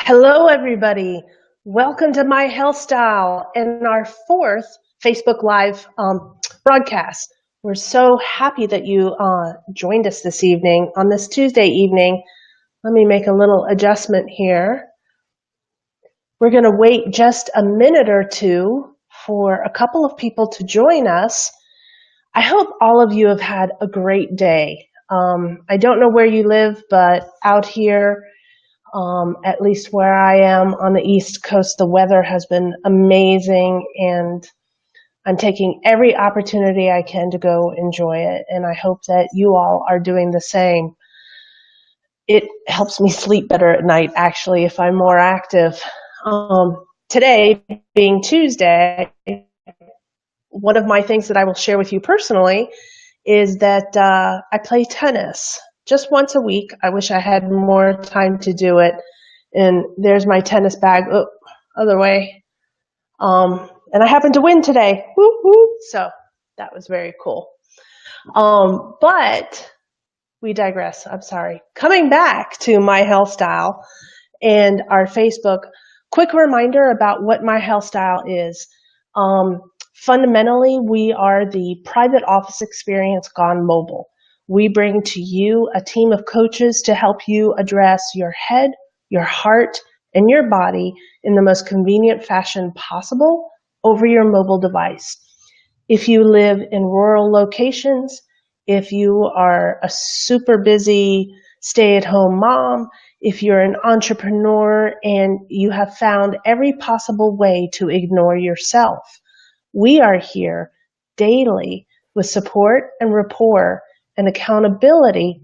Hello, everybody. Welcome to My Health Style and our fourth Facebook Live broadcast. We're so happy that you joined us this evening on this Tuesday evening. Let me make a little adjustment here. We're going to wait just a minute or two for a couple of people to join us. I hope all of you have had a great day. I don't know where you live, but out here, at least where I am on the East Coast, the weather has been amazing, and I'm taking every opportunity I can to go enjoy it, and I hope that you all are doing the same. It helps me sleep better at night, actually, if I'm more active. Today, being Tuesday, one of my things that I will share with you personally is that I play tennis just once a week. I wish I had more time to do it. And there's my tennis bag, other way. And I happened to win today. Woo, woo. So that was very cool. But we digress. I'm sorry. Coming back to My Health Style and our Facebook, quick reminder about what My Health Style is. Fundamentally, we are the private office experience gone mobile. We bring to you a team of coaches to help you address your head, your heart, and your body in the most convenient fashion possible over your mobile device. If you live in rural locations, if you are a super busy stay-at-home mom, if you're an entrepreneur and you have found every possible way to ignore yourself, we are here daily with support and rapport and accountability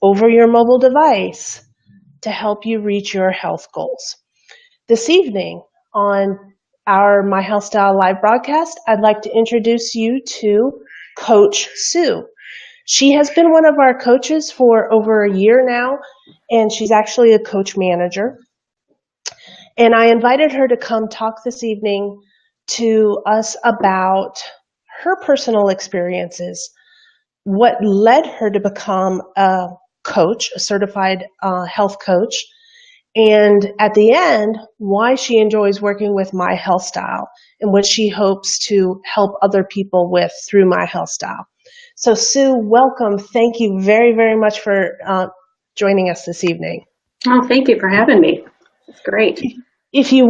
over your mobile device to help you reach your health goals. This evening on our My Health Style live broadcast, I'd like to introduce you to Coach Sue. She has been one of our coaches for over a year now, and she's actually a coach manager. And I invited her to come talk this evening to us about her personal experiences, what led her to become a coach, a certified health coach, and at the end, why she enjoys working with My Health Style and what she hopes to help other people with through My Health Style. So Sue, welcome. Thank you very, very much for joining us this evening. Oh, thank you for having me. It's great. If you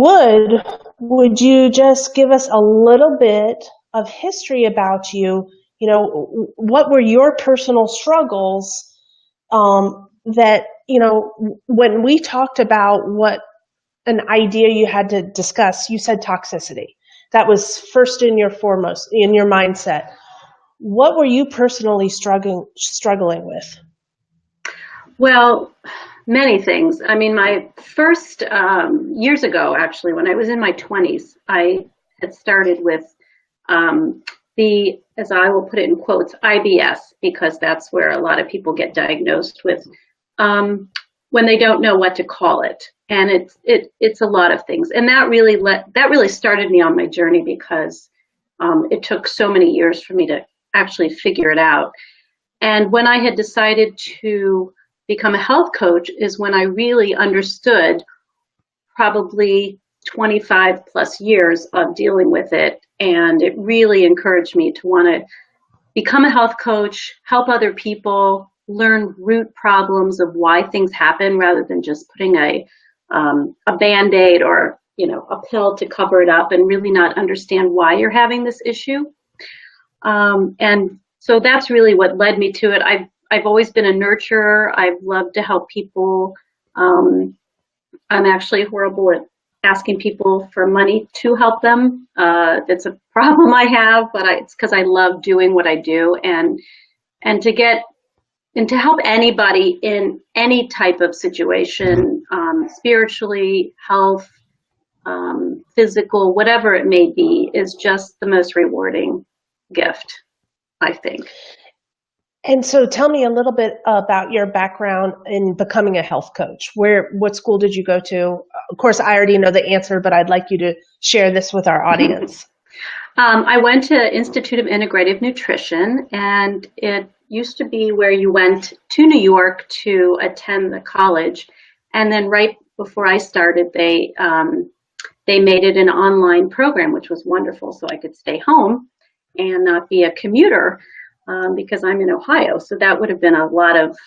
would you just give us a little bit of history about you? You know, what were your personal struggles that, you know, when we talked about what an idea you had to discuss, you said toxicity. That was first in your foremost, in your mindset. What were you personally struggling with? Well, many things. I mean, my first years ago, actually, when I was in my 20s, I had started with as I will put it in quotes, IBS, because that's where a lot of people get diagnosed with when they don't know what to call it. And it's a lot of things. And that really started me on my journey because it took so many years for me to actually figure it out. And when I had decided to become a health coach is when I really understood probably 25 plus years of dealing with it. And it really encouraged me to want to become a health coach, help other people, learn root problems of why things happen rather than just putting a Band-Aid or, you know, a pill to cover it up and really not understand why you're having this issue. And so that's really what led me to it. I've always been a nurturer. I've loved to help people. I'm actually horrible at asking people for money to help them. That's a problem I have, but it's because I love doing what I do and to help anybody in any type of situation, spiritually, health, physical, whatever it may be, is just the most rewarding gift, I think. And so tell me a little bit about your background in becoming a health coach. What school did you go to? Of course, I already know the answer, but I'd like you to share this with our audience. I went to Institute of Integrative Nutrition, and it used to be where you went to New York to attend the college. And then right before I started, they made it an online program, which was wonderful, so I could stay home and not be a commuter because I'm in Ohio. So that would have been a lot of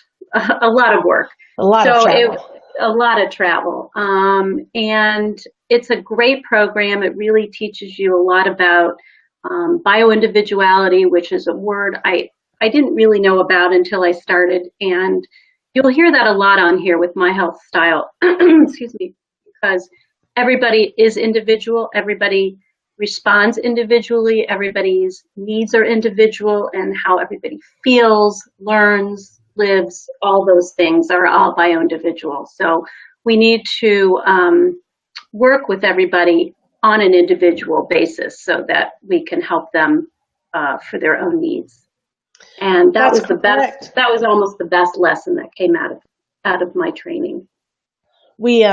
work. A lot of So travel. a lot of travel, and it's a great program. It really teaches you a lot about bioindividuality, which is a word I didn't really know about until I started, and you'll hear that a lot on here with my health style. Excuse me, because everybody is individual, everybody responds individually, everybody's needs are individual, and how everybody feels, learns, lives, all those things are all bio-individual. So we need to work with everybody on an individual basis so that we can help them for their own needs. And that That's was the correct. best, that was almost the best lesson that came out of my training. We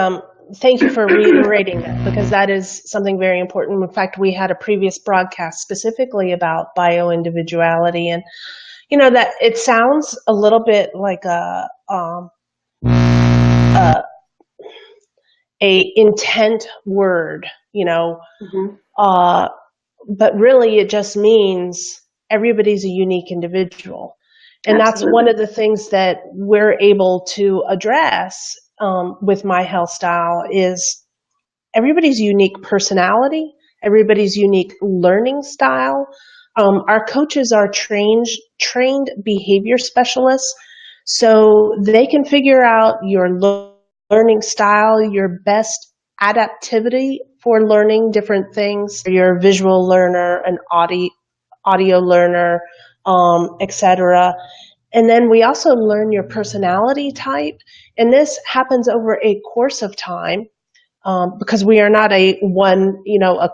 thank you for reiterating that, because that is something very important. In fact, we had a previous broadcast specifically about bioindividuality, and that it sounds a little bit like a intent word, Mm-hmm. but really it just means everybody's a unique individual. And that's Absolutely. one of the things that we're able to address with My Health Style is everybody's unique personality, everybody's unique learning style. Our coaches are trained behavior specialists, so they can figure out your learning style, your best adaptivity for learning different things. You're a visual learner, an audio learner, etc. And then we also learn your personality type, and this happens over a course of time. Because we are not a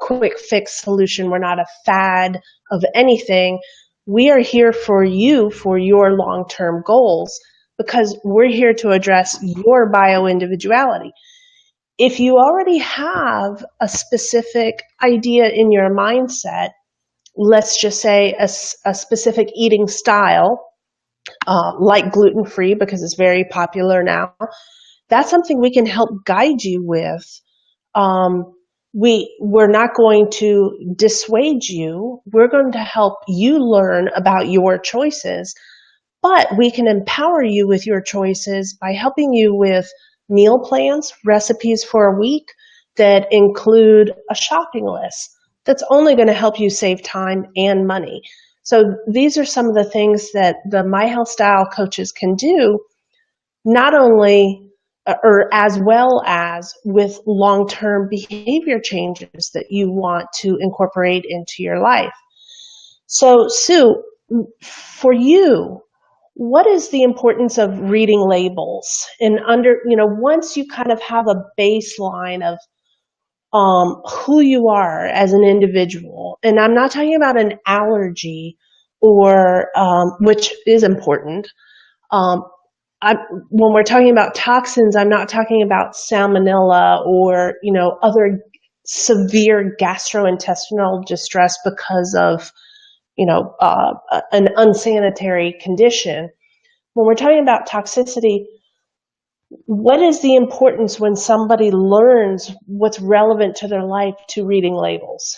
quick fix solution. We're not a fad of anything. We are here for you for your long-term goals, because we're here to address your bio-individuality. If you already have a specific idea in your mindset, let's just say a specific eating style, like gluten-free, because it's very popular now, that's something we can help guide you with. We're not going to dissuade you. We're going to help you learn about your choices, but we can empower you with your choices by helping you with meal plans, recipes for a week that include a shopping list that's only going to help you save time and money. So these are some of the things that the My Health Style coaches can do, not only or as well as with long-term behavior changes that you want to incorporate into your life. So, Sue, for you, what is the importance of reading labels? And once you kind of have a baseline of who you are as an individual, and I'm not talking about an allergy or which is important. When we're talking about toxins, I'm not talking about salmonella or other severe gastrointestinal distress because of an unsanitary condition. When we're talking about toxicity, what is the importance when somebody learns what's relevant to their life to reading labels?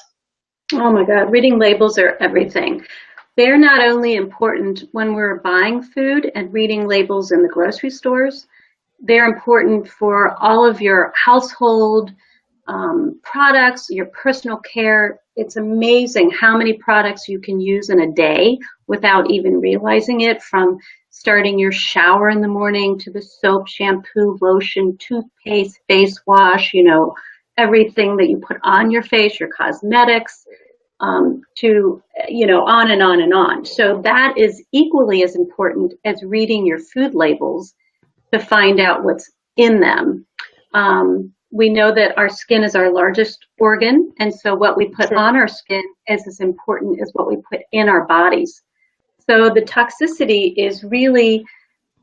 Oh my God, reading labels are everything. They're not only important when we're buying food and reading labels in the grocery stores, they're important for all of your household products, your personal care. It's amazing how many products you can use in a day without even realizing it, from starting your shower in the morning to the soap, shampoo, lotion, toothpaste, face wash, everything that you put on your face, your cosmetics, to, on and on and on. So that is equally as important as reading your food labels to find out what's in them. We know that our skin is our largest organ, and so what we put on our skin is as important as what we put in our bodies. So the toxicity is really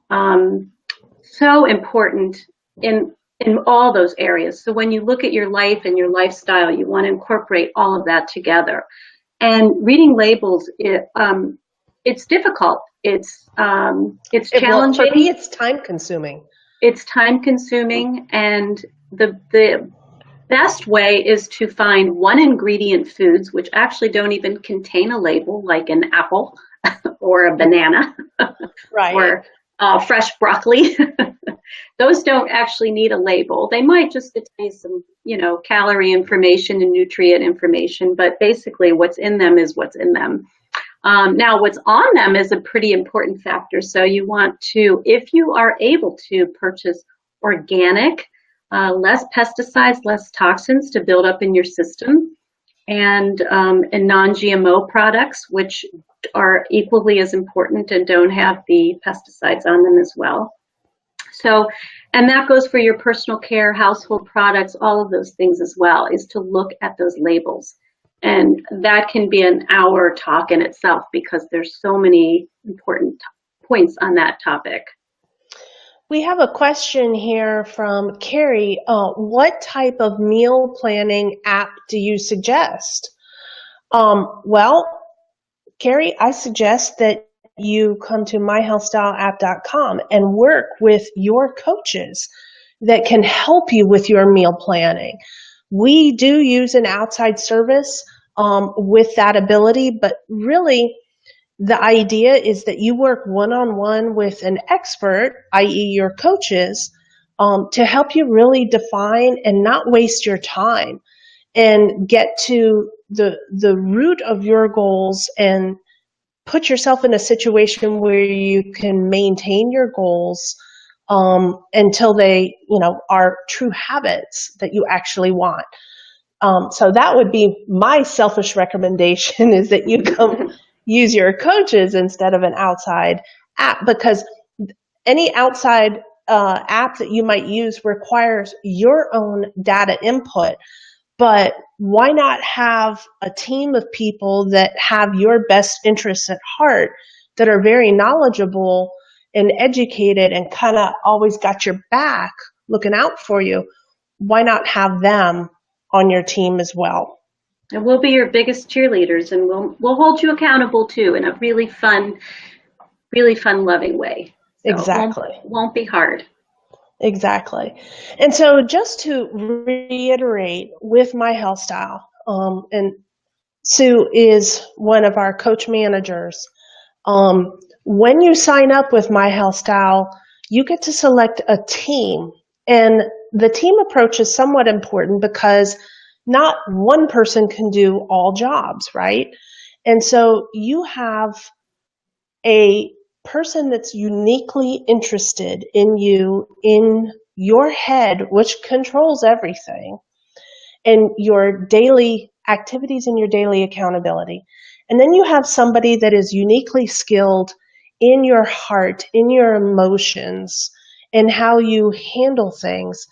so important in all those areas. So when you look at your life and your lifestyle, you want to incorporate all of that together. And reading labels, it's difficult. It's challenging. For me, it's time consuming. It's time consuming, and the best way is to find one ingredient foods which actually don't even contain a label, like an apple or a banana Right. or fresh broccoli. Those don't actually need a label. They might just contain some, calorie information and nutrient information, but basically what's in them is what's in them. Now, what's on them is a pretty important factor. So you want to, if you are able to purchase organic, less pesticides, less toxins to build up in your system, and non-GMO products, which are equally as important and don't have the pesticides on them as well. So, and that goes for your personal care, household products, all of those things as well, is to look at those labels. And that can be an hour talk in itself because there's so many important points on that topic. We have a question here from Carrie. What type of meal planning app do you suggest? Well, Carrie, I suggest that you come to myhealthstyleapp.com and work with your coaches that can help you with your meal planning. We do use an outside service with that ability, but really the idea is that you work one-on-one with an expert, i.e. your coaches, to help you really define and not waste your time and get to the root of your goals and put yourself in a situation where you can maintain your goals until they, are true habits that you actually want. So that would be my selfish recommendation is that you come use your coaches instead of an outside app, because any outside app that you might use requires your own data input. But why not have a team of people that have your best interests at heart, that are very knowledgeable and educated and kind of always got your back looking out for you? Why not have them on your team as well? And we'll be your biggest cheerleaders, and we'll hold you accountable too in a really fun, loving way. So Exactly. It won't be hard. Exactly. And so just to reiterate with My Health Style, and Sue is one of our coach managers. When you sign up with My Health Style, you get to select a team. And the team approach is somewhat important because not one person can do all jobs, right? And so you have a person that's uniquely interested in you, in your head, which controls everything, and your daily activities and your daily accountability. And then you have somebody that is uniquely skilled in your heart, in your emotions, and how you handle things.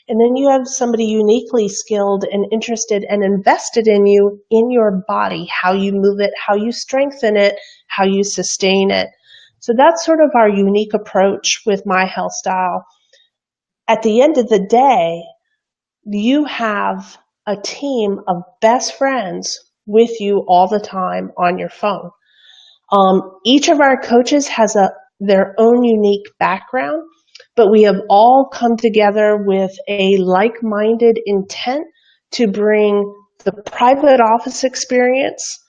And then you have somebody uniquely skilled and interested and invested in you, in your body, how you move it, how you strengthen it, how you sustain it. So that's sort of our unique approach with My Health Style. At the end of the day, you have a team of best friends with you all the time on your phone. Each of our coaches has their own unique background, but we have all come together with a like-minded intent to bring the private office experience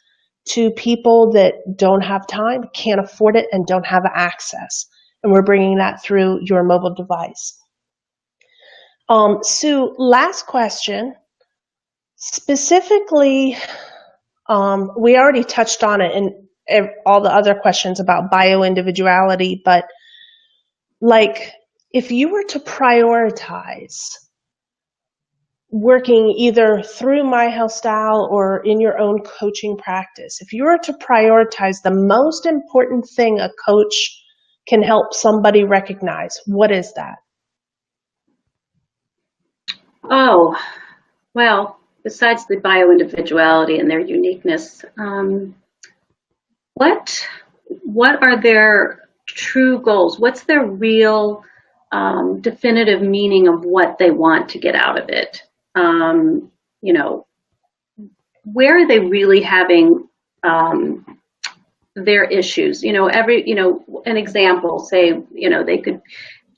to people that don't have time, can't afford it, and don't have access. And we're bringing that through your mobile device. Sue, last question. Specifically, we already touched on it in all the other questions about bioindividuality, but like if you were to prioritize working either through My Health Style or in your own coaching practice, if you were to prioritize the most important thing a coach can help somebody recognize, what is that? Oh, well, besides the bioindividuality and their uniqueness, what are their true goals? What's their real definitive meaning of what they want to get out of it? Where are they really having their issues? An example, say, they could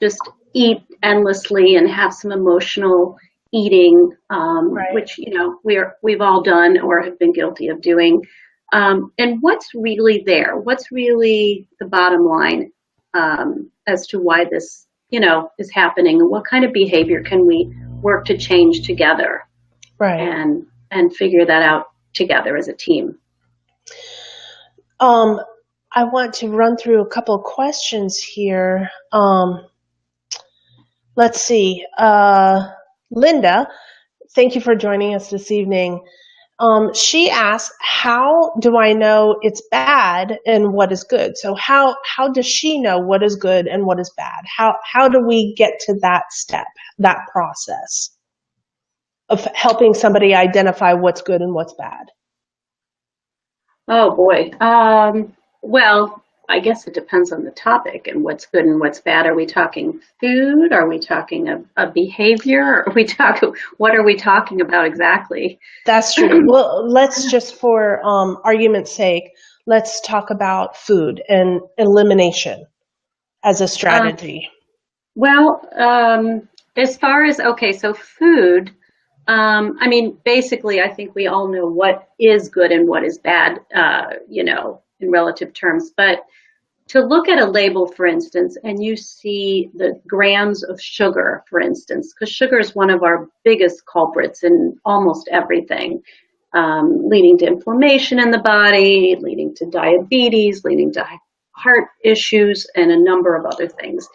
just eat endlessly and have some emotional eating, Right. which we've all done or have been guilty of doing. And what's really there? What's really the bottom line as to why this is happening, and what kind of behavior can we work to change together Right. and figure that out together as a team? Um, I want to run through a couple of questions here. Let's see. Linda, thank you for joining us this evening. She asked, "How do I know it's bad and what is good?" So how does she know what is good and what is bad? How do we get to that step, that process of helping somebody identify what's good and what's bad? Oh boy. Well, I guess it depends on the topic and what's good and what's bad. Are we talking food? Are we talking a behavior? Are we talking, what are we talking about exactly? That's true. Well, let's just for argument's sake, let's talk about food and elimination as a Uh, strategy. well, as far as, okay, so food, I mean, basically, I think we all know what is good and what is bad, in relative terms. But to look at a label, for instance, and you see the grams of sugar, for instance, because sugar is one of our biggest culprits in almost everything, leading to inflammation in the body, leading to diabetes, leading to heart issues, and a number of other things.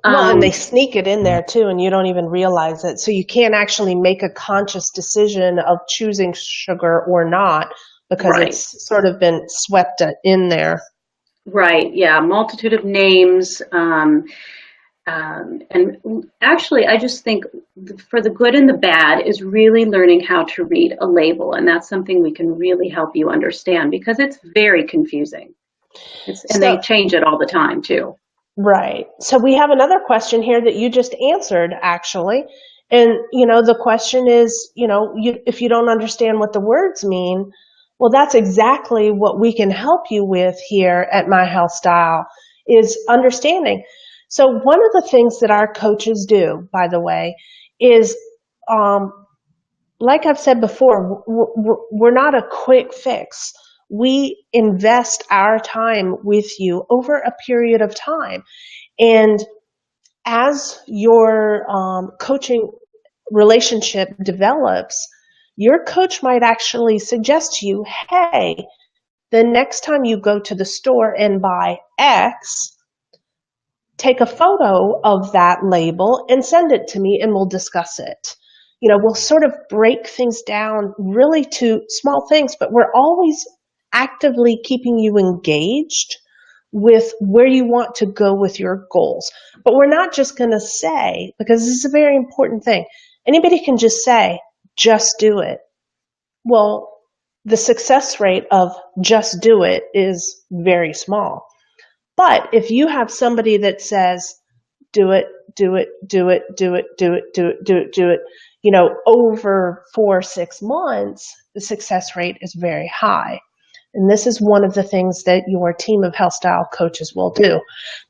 Well, and they Um, sneak it in there too, and you don't even realize it. So you can't actually make a conscious decision of choosing sugar or not because right. it's sort of been swept in there. Right, yeah, multitude of names. And actually, I just think for the good and the bad is really learning how to read a label. And that's something we can really help you understand because it's very confusing. And So, they change it all the time, too. right. So we have another question here that you just answered, actually. And, the question is, if you don't understand what the words mean, well, that's exactly what we can help you with here at My Health Style is understanding. So one of the things that our coaches do, by the way, is, um, like I've said before, we're not a quick fix. We invest our time with you over a period of time. And as your coaching relationship develops, your coach might actually suggest to you, hey, the next time you go to the store and buy X, take a photo of that label and send it to me and we'll discuss it. We'll sort of break things down really to small things, but we're always actively keeping you engaged with where you want to go with your goals. But we're not just going to say, because this is a very important thing, anybody can just say, just do it. Well, the success rate of just do it is very small. But if you have somebody that says, do it, do it, do it, do it, do it, do it, do it, do it, over 4 or 6 months, the success rate is very high. And this is one of the things that your team of health style coaches will do.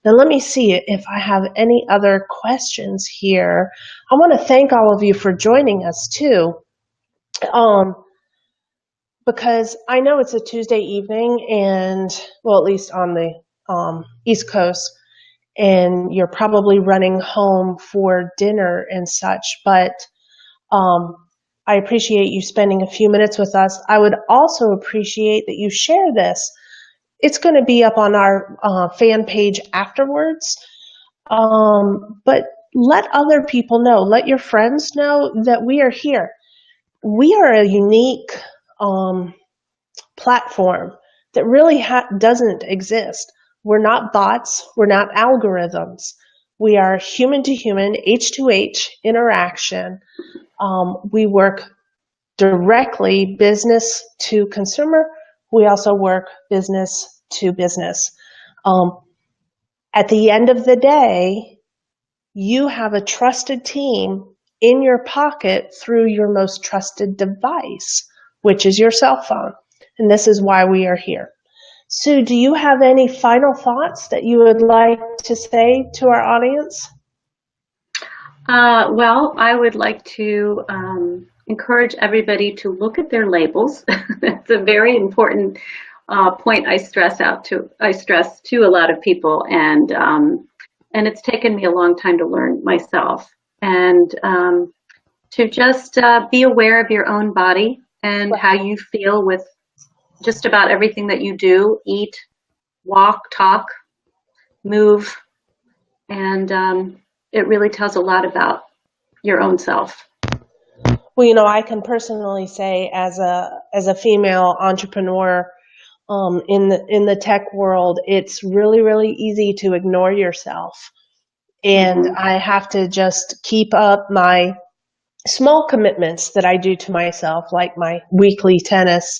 Now, let me see if I have any other questions here. I want to thank all of you for joining us too, because I know it's a Tuesday evening, and well, at least on the East Coast, and you're probably running home for dinner and such, but um, I appreciate you spending a few minutes with us. I would also appreciate that you share this. It's going to be up on our fan page afterwards, but let other people know, let your friends know that we are here. We are a unique platform that really doesn't exist. We're not bots, we're not algorithms. We are human to human, H2H interaction. We work directly business to consumer. We also work business to business. Um, at the end of the day, you have a trusted team in your pocket through your most trusted device, which is your cell phone. And this is why we are here. Sue, do you have any final thoughts that you would like to say to our audience? Well, I would like to encourage everybody to look at their labels. That's a very important point I stress to a lot of people, and it's taken me a long time to learn myself. And to just be aware of your own body and how you feel with just about everything that you do, eat, walk, talk, move, and it really tells a lot about your own self. Well, I can personally say as a female entrepreneur in the tech world, it's really, really easy to ignore yourself. And Mm-hmm. I have to just keep up my small commitments that I do to myself, like my weekly tennis.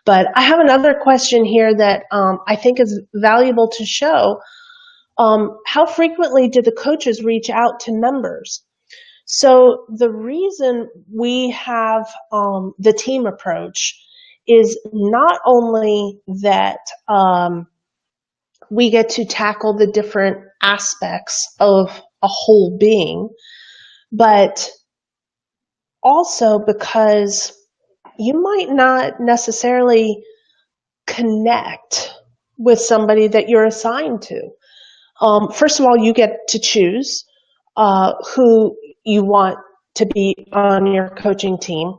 But I have another question here that I think is valuable to show. How frequently do the coaches reach out to members? So the reason we have the team approach is not only that we get to tackle the different aspects of a whole being, but also because you might not necessarily connect with somebody that you're assigned to. First of all, you get to choose who you want to be on your coaching team.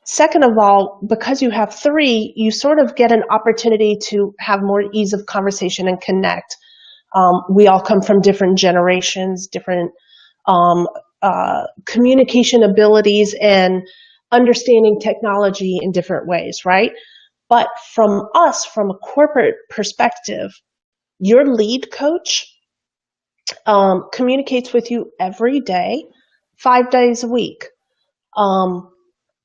Second of all, because you have three, you sort of get an opportunity to have more ease of conversation and connect. We all come from different generations, different um, communication abilities, and understanding technology in different ways, right? But from us, from a corporate perspective, your lead coach communicates with you every day, 5 days a week. Um,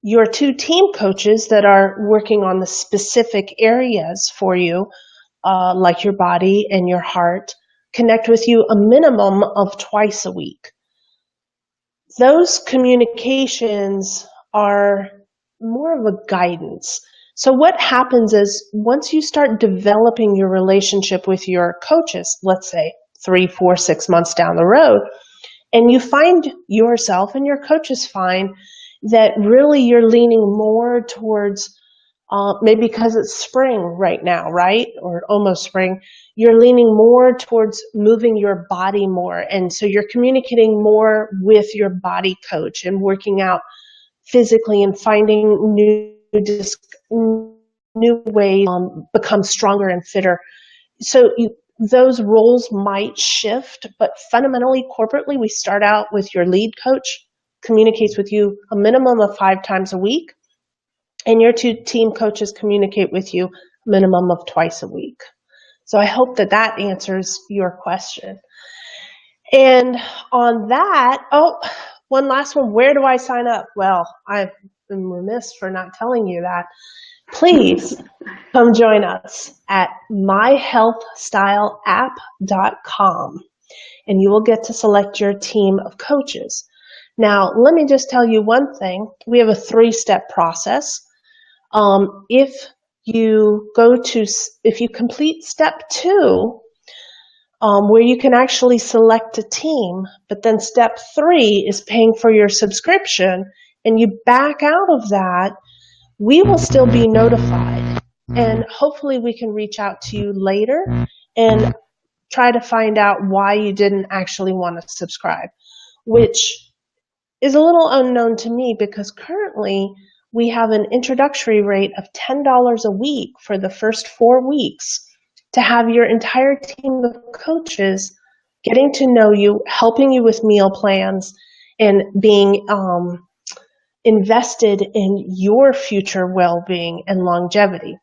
your two team coaches that are working on the specific areas for you, like your body and your heart, connect with you a minimum of twice a week. Those communications are more of a guidance. So what happens is once you start developing your relationship with your coaches, let's say 3, 4, 6 months down the road, and you find yourself and your coaches find that really you're leaning more towards maybe because it's spring right now, right? Or almost spring, you're leaning more towards moving your body more. And so you're communicating more with your body coach and working out physically and finding new ways become stronger and fitter. So those roles might shift, but fundamentally, corporately, we start out with your lead coach, communicates with you a minimum of 5 times a week, and your two team coaches communicate with you a minimum of twice a week. So I hope that that answers your question. And on that, one last one. Where do I sign up? Well, I've been remiss for not telling you that. Please come join us at myhealthstyleapp.com, and you will get to select your team of coaches. Now, let me just tell you one thing. We have a 3-step process. If you complete step 2, where you can actually select a team, but then step 3 is paying for your subscription, and you back out of that, we will still be notified. And hopefully we can reach out to you later and try to find out why you didn't actually want to subscribe, which is a little unknown to me because currently we have an introductory rate of $10 a week for the first 4 weeks to have your entire team of coaches getting to know you, helping you with meal plans, and being invested in your future well-being and longevity.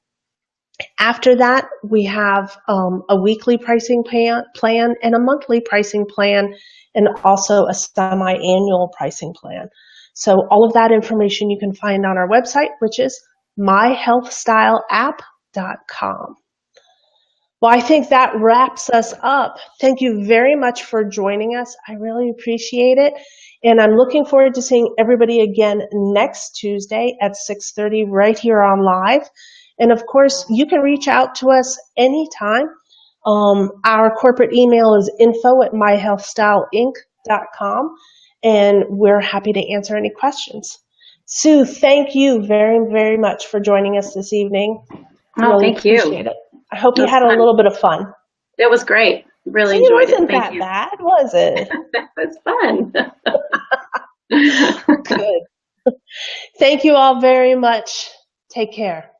After that, we have a weekly pricing plan and a monthly pricing plan, and also a semi-annual pricing plan. So all of that information you can find on our website, which is myhealthstyleapp.com. Well, I think that wraps us up. Thank you very much for joining us. I really appreciate it. And I'm looking forward to seeing everybody again next Tuesday at 6:30 right here on live. And of course, you can reach out to us anytime. Our corporate email is info@myhealthstyleinc.com. and we're happy to answer any questions. Sue, thank you very, very much for joining us this evening. Oh, Really thank you. appreciate it. I hope It you was had a fun. little bit of fun. It was great. Really See, it enjoyed it. wasn't Thank that you. bad, was it? It was fun. Good. Thank you all very much. Take care.